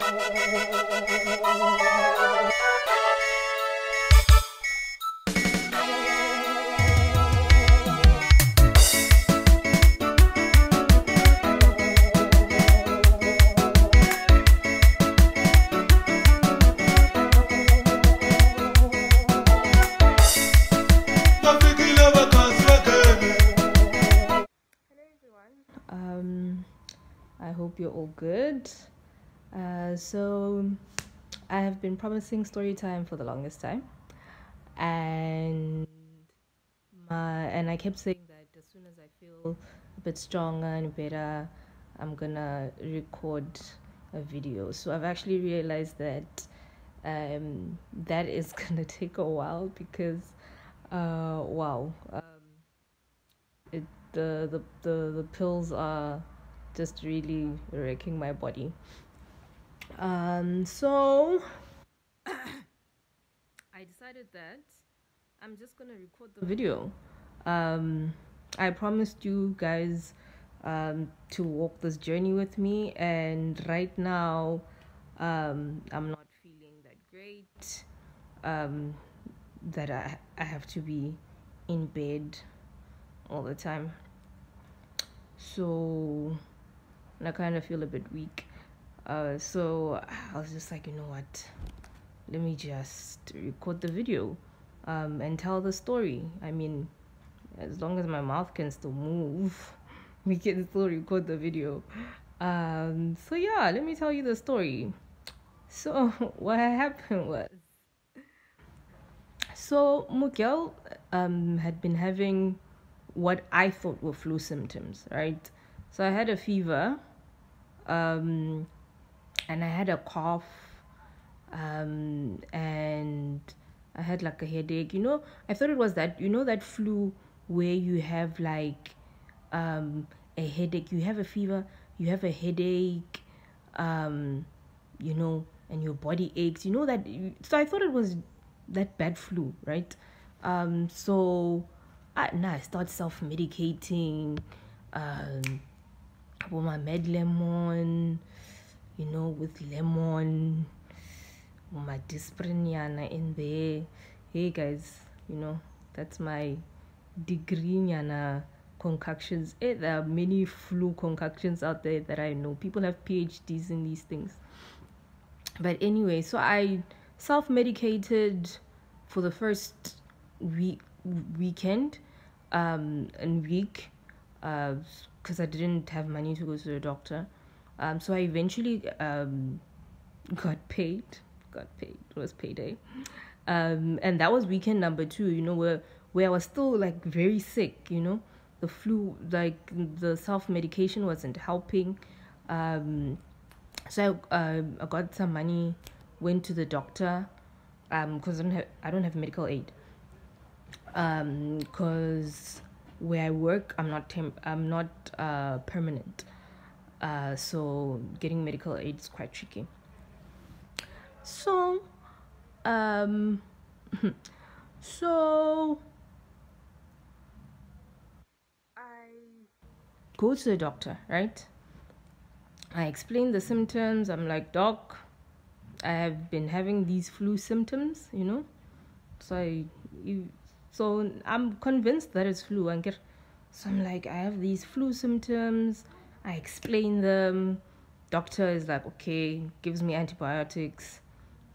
I hope you're all good. So I have been promising story time for the longest time, and I kept saying that as soon as I feel a bit stronger and better, I'm gonna record a video. So I've actually realized that that is gonna take a while because wow, it the pills are just really wrecking my body. So I decided that I'm just gonna record the video. I promised you guys to walk this journey with me, and right now I'm not feeling that great. That I have to be in bed all the time. So I kind of feel a bit weak. So I was just like, you know what? Let me just record the video and tell the story. I mean, as long as my mouth can still move, we can still record the video. So yeah, let me tell you the story. So what happened was, so Miguel had been having what I thought were flu symptoms, right? So I had a fever, and I had a cough, and I had like a headache. You know, I thought it was that, you know, that flu where you have like a headache, you have a fever, you have a headache, you know, and your body aches. You know that. So I thought it was that bad flu, right? So I start self-medicating, with my med lemon, you know, with lemon, with my dispriniana in there. Hey guys, you know, that's my degree nyana concoctions. There are many flu concoctions out there that I know. People have PhDs in these things. But anyway, so I self-medicated for the first weekend and week, because I didn't have money to go to the doctor. So I eventually got paid. It was payday. And that was weekend number 2, you know, where I was still like very sick, you know. The flu, like the self-medication wasn't helping. So I got some money, went to the doctor, because I don't have medical aid. Because where I work, I'm not permanent. So getting medical aid is quite tricky. So, so I go to the doctor, right? I explain the symptoms. I'm like, doc, I have been having these flu symptoms, you know. So I'm convinced that it's flu. So I'm like, I have these flu symptoms. I explain them. Doctor is like, okay, gives me antibiotics.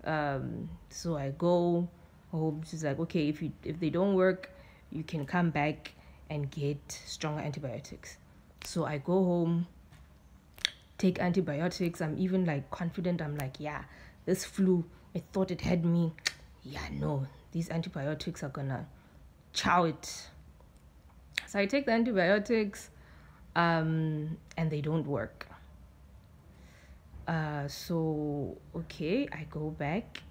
So I go home. She's like, okay, if they don't work, you can come back and get stronger antibiotics. So I go home, take antibiotics. I'm even like confident. I'm like, yeah, this flu, I thought it had me. Yeah, no, these antibiotics are gonna chow it. So I take the antibiotics, and they don't work. So okay, I go back,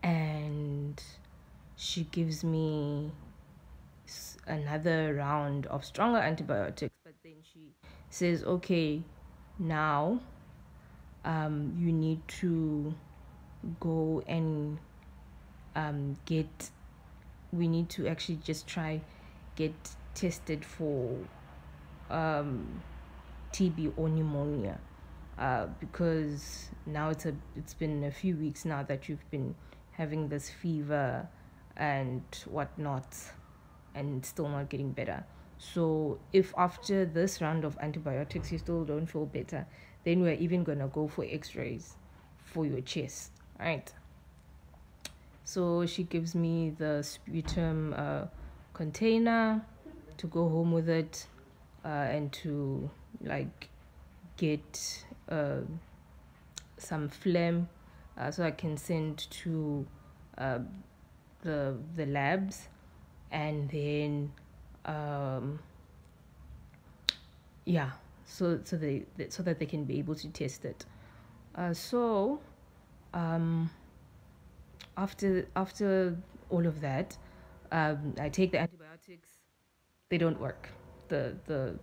and she gives me another round of stronger antibiotics, but then she says, okay, now you need to go and we need to actually just try get tested for TB or pneumonia. because now it's been a few weeks now that you've been having this fever and whatnot, and still not getting better. So if after this round of antibiotics you still don't feel better, then we're even gonna go for X-rays for your chest, right? So she gives me the sputum container to go home with it, and to like get some phlegm, so I can send to uh, the labs, and then yeah, so that they can be able to test it. So after all of that, I take the antibiotics. They don't work. The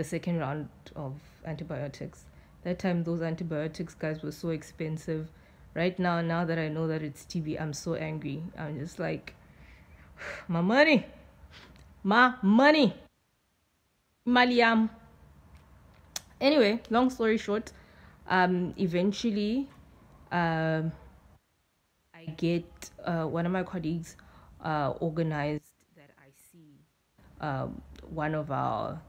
second round of antibiotics. That time those antibiotics, guys, were so expensive. Right now that I know that it's TB, I'm so angry. I'm just like, my money, maliam. Anyway, long story short, eventually, I get one of my colleagues organized that I see one of our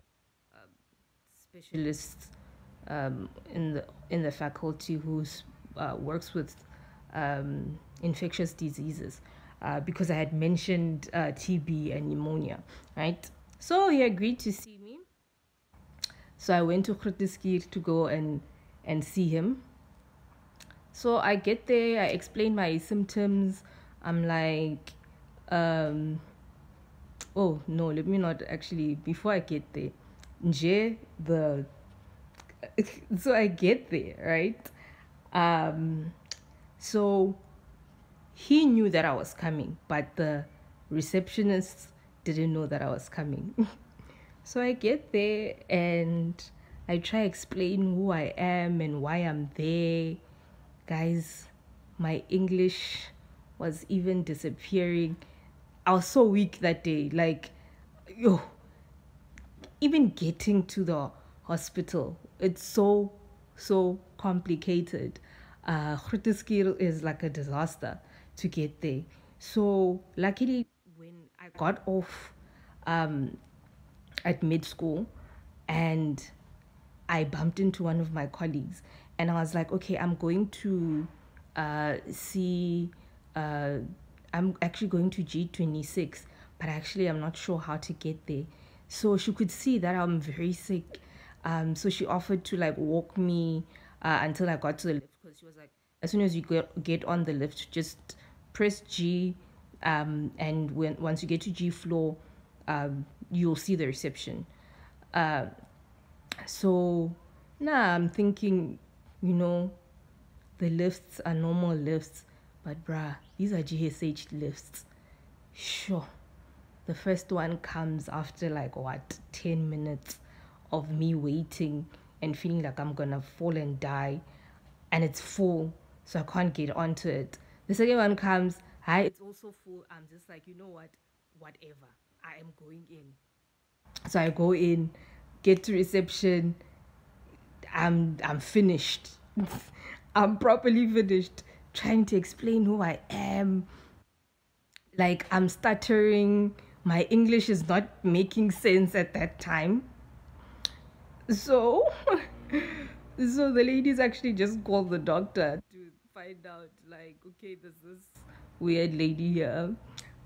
specialists in the faculty who works with infectious diseases, because I had mentioned TB and pneumonia, right? So he agreed to see me. So I went to Grooteskier to go and see him. So I get there, I explain my symptoms. I'm like, oh no, let me not actually, before I get there, so I get there, right? So he knew that I was coming, but the receptionist didn't know that I was coming. So I get there and I try explain who I am and why I'm there. Guys, my English was even disappearing. I was so weak that day. Like, yo, even getting to the hospital, it's so complicated. Grooteskier is like a disaster to get there. So luckily, when I got off at mid school, and I bumped into one of my colleagues, and I was like, okay, I'm going to see. I'm actually going to G26, but actually I'm not sure how to get there. So she could see that I'm very sick. So she offered to like walk me until I got to the lift, because she was like, as soon as you get on the lift, just press G, and once you get to G floor, you'll see the reception. So now I'm thinking, the lifts are normal lifts, but bruh, these are GSH lifts. Sure. The first one comes after like 10 minutes of me waiting and feeling like I'm gonna fall and die, and it's full, so I can't get onto it. The second one comes, hi, it's also full. I'm just like, you know what? Whatever. I am going in. So I go in, get to reception. I'm finished. I'm properly finished. Trying to explain who I am. Like, I'm stuttering. My English is not making sense at that time. So the ladies actually just called the doctor to find out, like, okay, there's this weird lady here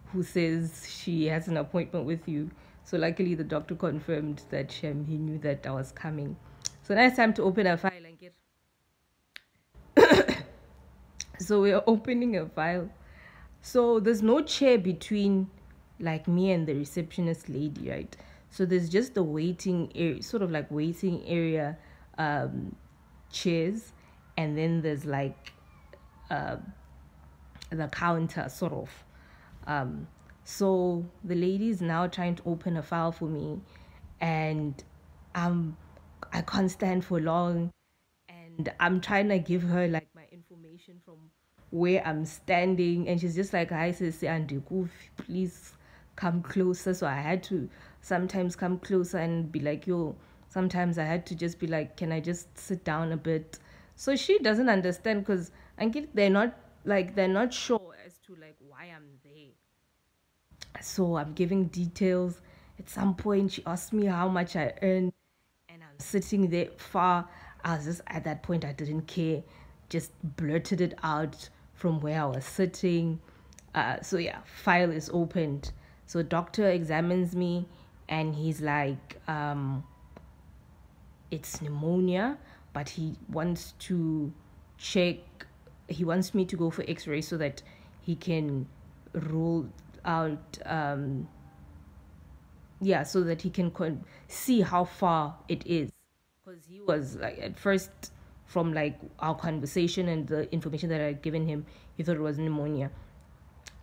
who says she has an appointment with you. So luckily the doctor confirmed that he knew that I was coming. So now it's time to open a file and get. So we're opening a file. So there's no chair between like me and the receptionist lady, right? So there's just the waiting area, sort of like waiting area, chairs, and then there's like the counter, sort of. So the lady is now trying to open a file for me, and I can't stand for long, and I'm trying to give her like my information from where I'm standing, and she's just like, "Hi, sis, please come closer." So I had to sometimes come closer and be like, "Yo, Sometimes I had to just be like, can I just sit down a bit? So she doesn't understand because they're not sure as to like why I'm there. So I'm giving details. At some point, she asked me how much I earn, and I'm sitting there far. I was just at that point, I didn't care, just blurted it out from where I was sitting. So yeah, file is opened. So doctor examines me, and he's like, it's pneumonia, but he wants to check. He wants me to go for X-ray so that he can rule out so that he can see how far it is, because he was like at first, from like our conversation and the information that I had given him, he thought it was pneumonia.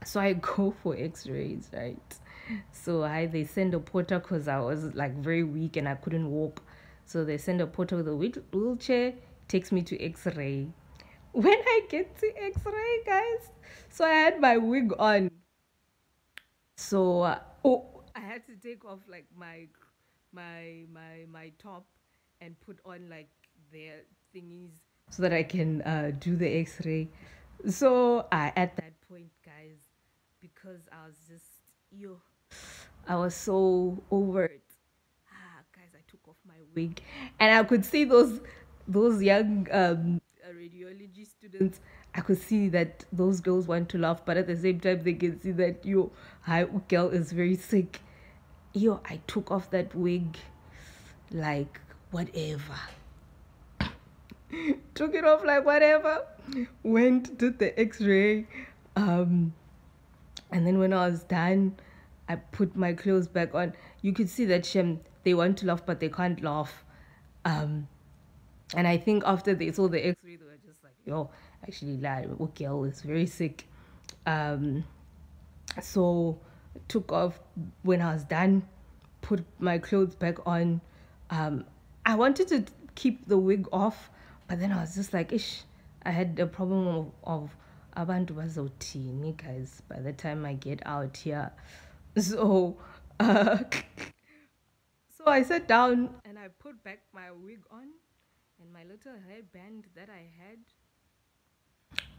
So I go for X-rays, right? So they send a porter because I was like very weak and I couldn't walk. So they send a porter with a wheelchair, takes me to X-ray. When I get to X-ray, guys, so I had my wig on. So I had to take off like my top and put on like their thingies so that I can do the X-ray. So at that point, guys, because I was just I was so over it. Guys, I took off my wig, and I could see those young radiology students. I could see that those girls want to laugh, but at the same time, they can see that hi, girl is very sick. I took off that wig, like whatever. Took it off like whatever. Went, did the X-ray, and then when I was done, I put my clothes back on. You could see that they want to laugh, but they can't laugh. And I think after they saw the X-ray, they were just like, actually, girl is very sick. So took off. When I was done, put my clothes back on. I wanted to keep the wig off, but then I was just like, I had a problem of abantu bazothini, guys, by the time I get out here. So so I sat down and I put back my wig on and my little hairband that I had,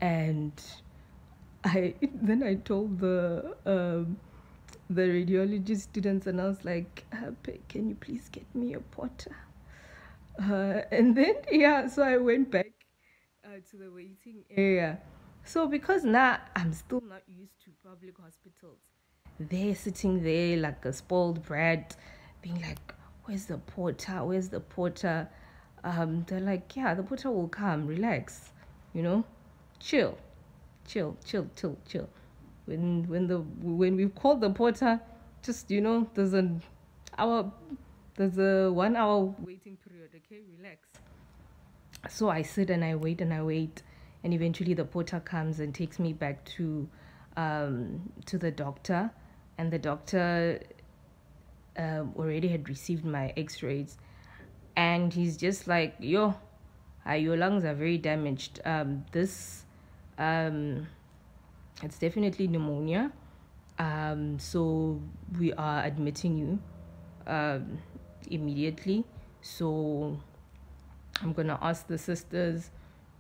and then I told the radiology students, and I was like, can you please get me a porter? And then so I went back to the waiting area. So because now I'm still not used to public hospitals, they're sitting there like a spoiled brat, being like, where's the porter? Where's the porter? They're like, yeah, the porter will come. Relax, chill. When we've called the porter, just there's a 1 hour waiting period. Okay, relax. So I sit and I wait, and eventually the porter comes and takes me back to the doctor, and the doctor already had received my X-rays, and he's just like, your lungs are very damaged. This it's definitely pneumonia. So we are admitting you immediately. So I'm gonna ask the sisters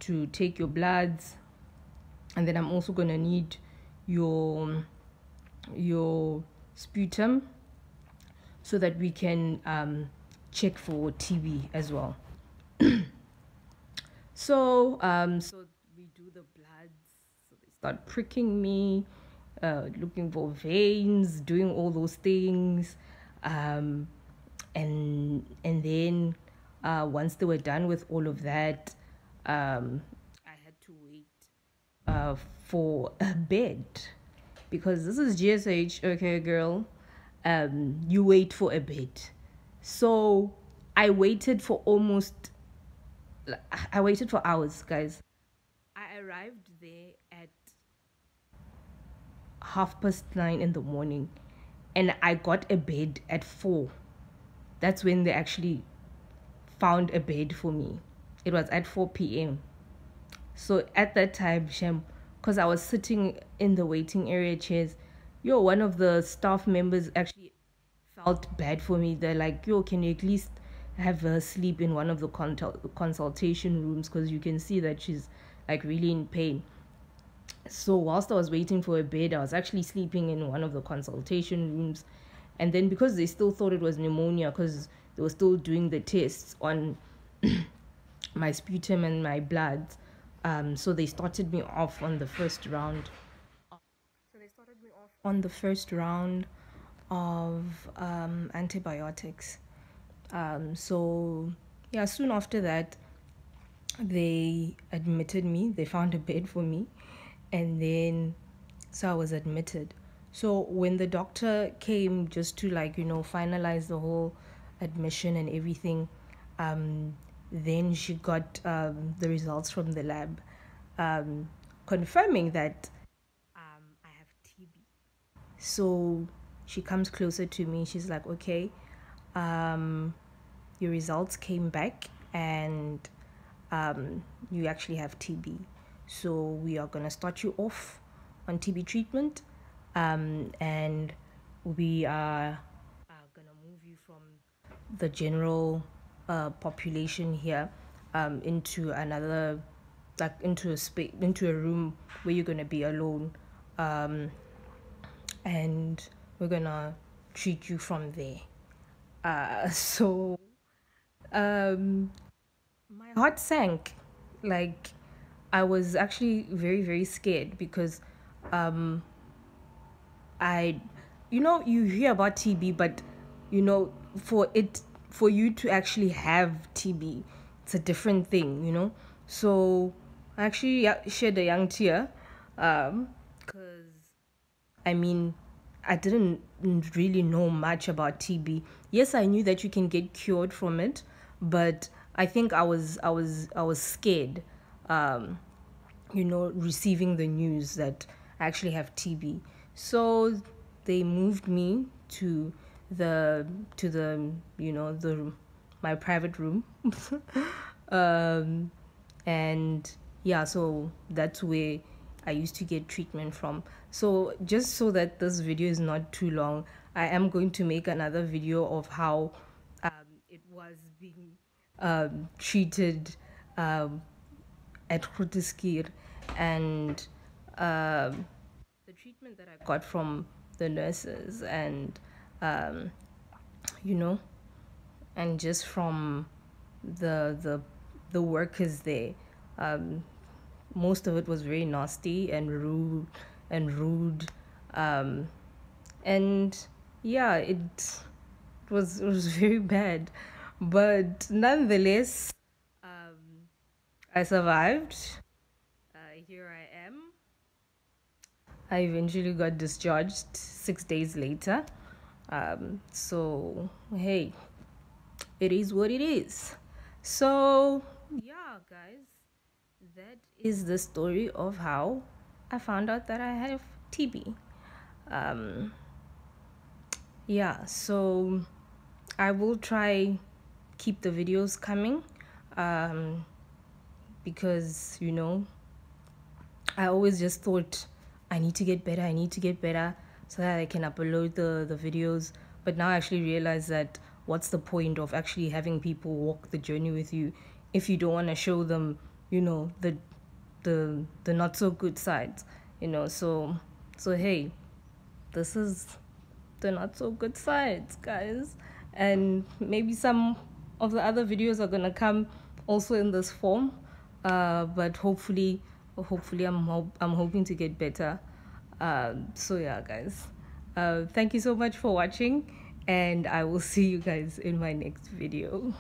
to take your bloods, and then I'm also gonna need your sputum so that we can check for TB as well. So we do the bloods. So they start pricking me, looking for veins, doing all those things, and then once they were done with all of that, I had to wait for a bed, because this is GSH. Okay, girl, you wait for a bed. So I waited for hours, guys. I arrived there at 9:30 in the morning, and I got a bed at 4. That's when they actually found a bed for me. It was at 4 p.m. So at that time, because I was sitting in the waiting area chairs, one of the staff members actually felt bad for me. They're like, can you at least have her sleep in one of the consultation rooms, because you can see that she's like really in pain. So whilst I was waiting for a bed, I was actually sleeping in one of the consultation rooms. And then because they still thought it was pneumonia, because they were still doing the tests on my sputum and my blood, so they started me off on the first round. On the first round of antibiotics. So yeah, soon after that, they admitted me. They found a bed for me, and then so I was admitted. So when the doctor came just to like finalize the whole admission and everything, then she got the results from the lab, confirming that I have TB. So she comes closer to me. She's like, okay, your results came back, and you actually have TB. So we are going to start you off on TB treatment, and we are going to move you from the general population here into another, like into a space, into a room where you're going to be alone, and we're going to treat you from there. So my heart sank. Like, I was actually very, very scared because I, you hear about TB, but for you to actually have TB, it's a different thing. So I actually shed a young tear, because I mean, I didn't really know much about TB. Yes, I knew that you can get cured from it, but I think I was scared, receiving the news that I actually have TB. So they moved me to the my private room, and yeah, so that's where I used to get treatment from. So just so that this video is not too long, I am going to make another video of how it was being treated at Grooteskier, and the treatment that I got from the nurses, and you know and just from the workers there. Most of it was very nasty and rude, and yeah, it was very bad, but nonetheless, I survived. Here I am. I eventually got discharged 6 days later. So hey, it is what it is. So yeah, guys, that is the story of how I found out that I have TB. Yeah, so I will try keep the videos coming, because I always just thought I need to get better so that I can upload the videos. But now I actually realize that what's the point of actually having people walk the journey with you if you don't want to show them, the not so good sides, so hey, this is the not so good sides, guys. And maybe some of the other videos are gonna come also in this form, but hopefully I'm hoping to get better. So yeah, guys, thank you so much for watching, and I will see you guys in my next video.